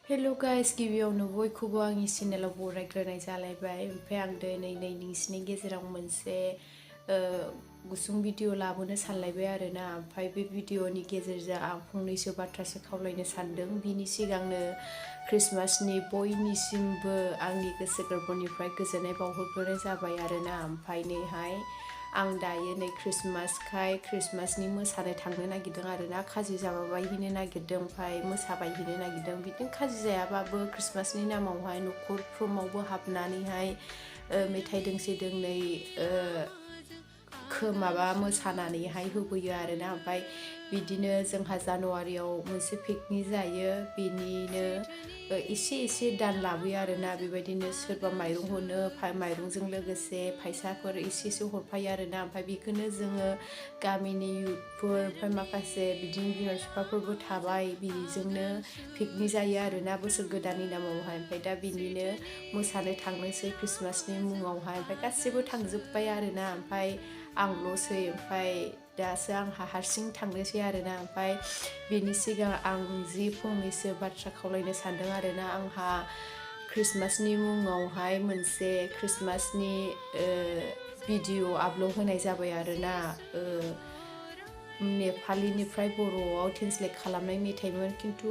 Hello guys गिबियावनो बयखौबो आंनि चेनेलाव बरायग्रोनाय जालायबाय ओमफ्राय आं दिनै नोंसिनि गेजेराव मोनसे गुसुं भिडिअ लाबोनो सानलायबाय आरोना ओमफ्राय बे भिडिअनि गेजेरजों आं फंनैसो बाथ्रासो खावलायनो सानदों बिनि सिगांनो क्रिसमासनि बयनिसिमबो आंनि गोसो गोरबोनिफ्राय गोजोननाय बावहरग्रोनाय जाबाय आरोना ओमफ्राय नैहाय आं दायो नै क्रिसमासनि मोसानो थांनो नागिरदों आरोना खाजि जाबायहैनो नागिरदों ओमफ्राय मोसाबायहैनो नागिरदों बिदिनो खाजि जायाबाबो क्रिसमासनि नामावहाय न'खरफ्रोमावबो हाबनानैहाय मेथाइ दोंसे दोंनै माबा मोसानानैहाय होबोयो आरोना ओमफ्राय बिदिनो जोंहा जानुवारियाव मोनसे पिकनिक जायो बेनिनो एसे दान लाबोयो आरोना बेबायदिनो सोरबा माइरं हरो माइरंजों लोगोसे फैसाफोर एसेसो हरफायो आरोना ओमफ्राय बेखौनो जोङो गामिनि युथफोर ओमफ्राय माखासे बिदिनो बिमा बिफाफोरबो थाबाय बेजोंनो पिकनिक जायो आरोना बोसोर गोदाननि नामावहाय ओमफ्राय दा बिनिनो मोसानो थांनोसै क्रिसमासनि मुङावहाय ओमफ्राय गासिबो थांजोब्बाय आरोना ओमफ्राय आंल'सै ओमफ्राय दासो आंहा हारसिं थांनोसै आरोना ओमफ्राय बेनि सिगां आं जि फंनैसो बाथ्रा खावलायनो सानदों आरोना आंहा क्रिसमासनि मुङावहाय मोनसे क्रिसमासनि भिडिअ आपल'ड होनाय जाबाय आरोना नेपालिनिफ्राय बर'आव ट्रेन्सलेट खालामनाय मेथाइमोन खिन्थु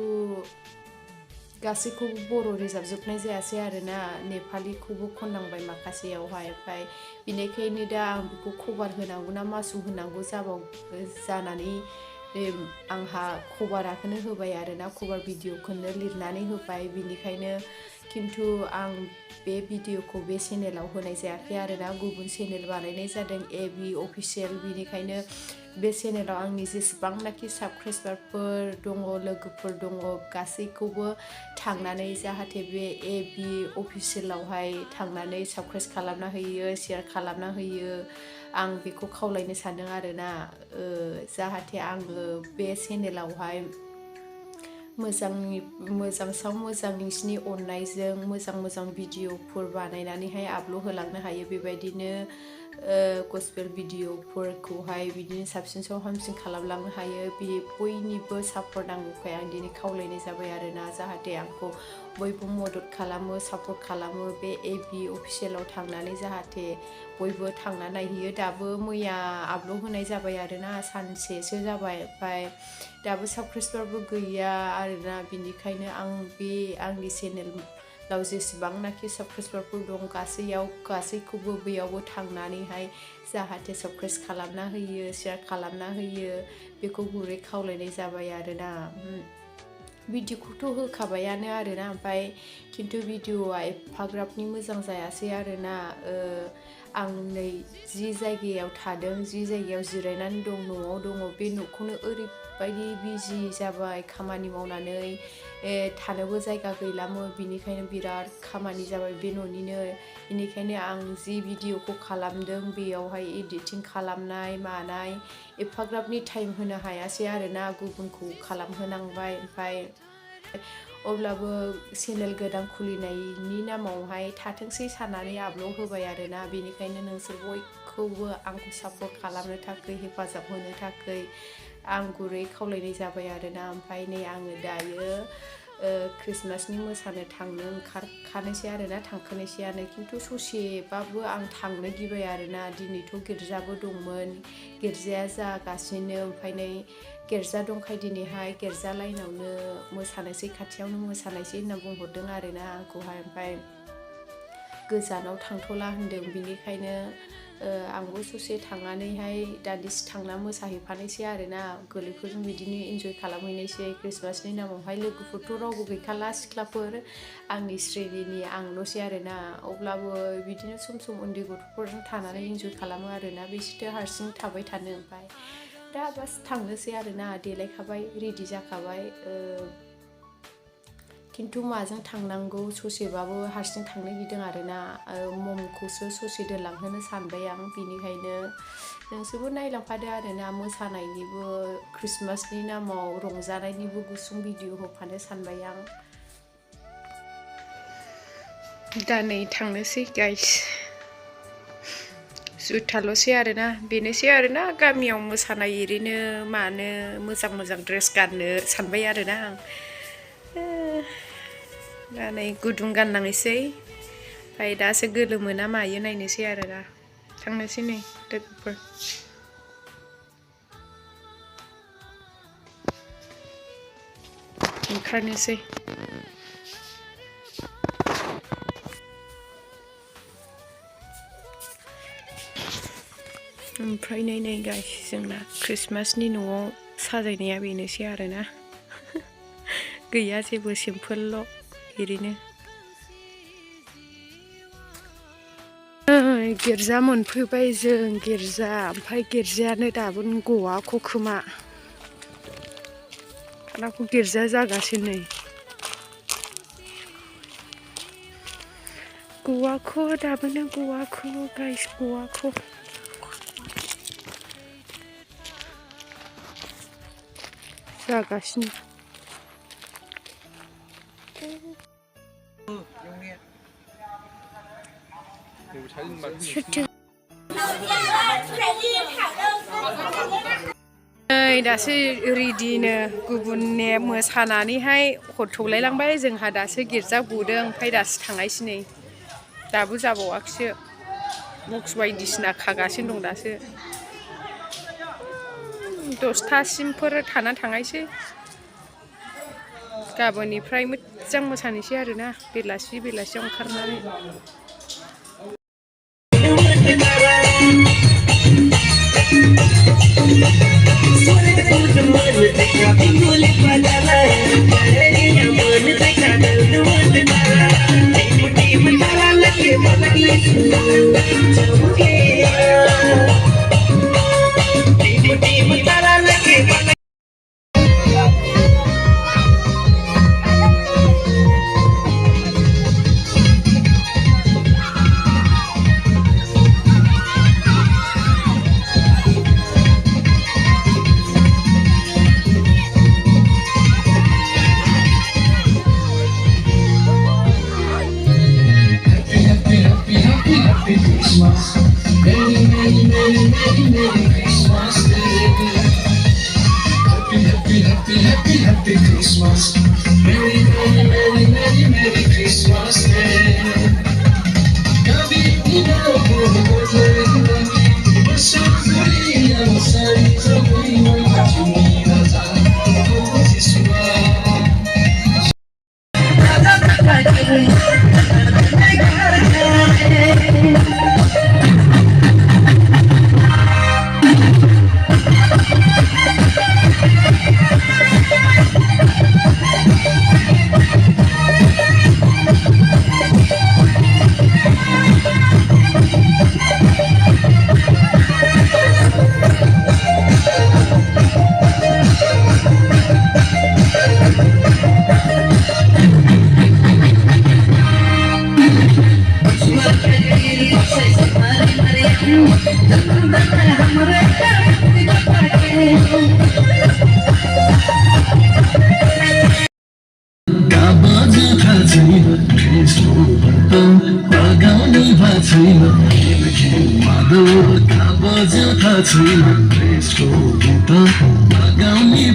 गासैखौबो बर' रोजाबजोबनाय जायासै आरोना नेपालिखौबो खननांबाय माखासेयावहाय ओमफ्राय बेनिखायनो दा आं बेखौ कभार होनांगौ ना मासुम होनांगौ जानानै आंहा कभारखौनो होबाय आरोना कभार भिडिअखौनो लिरनानै होबाय बिनिखायनो खिन्थु आं बे भिडिअखौ बे चेनेलाव होनाय जायाखै आरोना गुबुन चेनेल बानायनाय जादों एबि अफिसियेल बिनिखायनो बे चेनेलाव आंनि जेसेबांनाखि साबस्क्राइबारफोर दङ लोगोफोर दङ गासैखौबो थांनानै जाहाथे बे एबि अफिसियेलावहाय थांनानै साबस्क्राइब खालामना होयो शेयार खालामना होयो आं बेखौ खावलायनो सानदों आरोना जाहाथे आङो बे चेनेलावहाय मोजां सायाव मोजां नोंसिनि अननायजों मोजां भिडिअफोर बानायनानैहाय आपल'ड होलांनो हायो बेबायदिनो गस्पेल भिडिअफोरखौहाय बिदिनो साबसिन हामसिन खालामलांनो हायो बे बयनिबो सापर्ट नांगौखाय आं दिनै खावलायनाय जाबाय आरोना जाहाथे आंखौ बयबो मदद खालामो सापर्ट खालामो बे एबि अफिसियेलाव थांनानै जाहाथे बयबो थांना नायहैयो दाबो मैया आपल'ड होनाय जाबाय आरोना सानसेसो जाबाय ओमफ्राय दाबो साबस्क्राइबारबो गैया आरोना बिनिखायनो आं बे आंनि चेनेलाव जेसेबांनाखि साबस्क्राइबारफोर दं गासैखौबो बेयावबो थांनानैहाय जाहाथे साबस्क्राइब खालामना होयो शेयार खालामना होयो बेखौ गुरै खावलायनाय जाबाय आरोना भिडिअखौथ' होखाबायानो आरोना ओमफ्राय खिन्थु भिडिअआ एफाग्राबनि मोजां जायासै आरोना आं नै जि जायगायाव थादों जि जायगायाव जिरायनानै दं न'आव दङ बे न'खौनो ओरैबायदि बिजि जाबाय खामानि मावनानै थानोबो जायगा गैलामोन बिनिखायनो बिराद खामानि जाबाय बे न'निनो बेनिखायनो आं जि भिडिअखौ खालामदों बेयावहाय एडिटिं खालामनाय मानाय एफाग्राबनि टाइम होनो हायासै आरोना गुबुनखौ खालामहोनांबाय ओमफ्राय अब्लाबो चेनेल गोदान खुलिनायनि नामावहाय थाथोंसै साननानै आपल'ड होबाय आरोना बेनिखायनो नोंसोर बयखौबो आंखौ सापर्ट खालामनो थाखाय हेफाजाब होनो थाखाय आं गुरै खावलायनाय जाबाय आरोना ओमफ्राय नै आङो दायो क्रिसमासनि मोसानो थांनो ओंखारखानोसै आरोना थांखानोसैयानो खिन्थु ससेबाबो आं थांनो गिबाय आरोना दिनैथ' गिर्जाबो दंमोन गिर्जाया जागासिनो ओमफ्राय नै गिर्जा दंखाय दिनैहाय गिर्जा लाइनावनो मोसानोसै खाथियावनो मोसानायसै होनना बुंहरदों आरोना आंखौहाय ओमफ्राय गोजानाव थांथ'ला होनदों बिनिखायनो आंबो ससे थांनानैहाय दान्दिसे थांना मोसाहैफानोसै आरोना गोरलैफोरजों बिदिनो इन्जय खालामहैनोसै क्रिसमासनि नामावहाय लोगोफोरथ' रावबो गैखाला सिख्लाफोर आंनि श्रेणिनि आंल'सै आरोना अब्लाबो बिदिनो सम उन्दै गथ'फोरजों थानानै इन्जय खालामो आरोना बिसोरथ' हारसिं थाबाय थानो ओमफ्राय दा बास थांनोसै आरोना देलायखाबाय रेडि जाखाबाय खिन्थु माजों थांनांगौ ससेबाबो हारसिं थांनो गिदों आरोना ममखौसो ससे दोनलांहोनो सानबाय आं बिनिखायनो नोंसोरबो नायलांफादो आरोना मोसानायनिबो क्रिसमासनि नामाव रंजानायनिबो गुसुं भिडिअ होफानो सानबाय आं दा नै थांनोसै गाइस जुथाल'सै आरोना बेनोसै आरोना गामियाव मोसानाय ओरैनो मानो मोजां ड्रेस गाननो सानबाय आरोना आं दा नै गुदुं गाननांनोसै ओमफ्राय दासो गोलोमो ना मायो नायनोसै आरो दा थांनोसै नै लोगोफोर ओंखारनोसै ओमफ्राय नै गाइस जोंना क्रिसमासनि न'आव साजायनाया बेनोसै आरोना गैया जेबो सिम्पोलल' ओरैनो गिर्जा मोनफैबाय जों गिर्जा ओमफ्राय गिर्जायानो दाबो गवाखै खोमा खानाखौ गिर्जा जागासिनो नै गवाखै दाबोनो गवाखै गाइस गवाखै जागासिनो नै दासो रेडिनो गुबुनने मोसानानैहाय हरथौलायलांबाय जोंहा दासो गिर्जा गदों ओमफ्राय दासो थांनायसै नै दाबो जाबावाखैसो बक्स बायदिसिना खागासिनो दं दासो 10थासिमफोर थाना थांनायसै गाबोननिफ्राय मोजां मोसानोसै आरोना बेलासियाव ओंखारनानै Happy Christmas. Merry Christmas Day. Magauni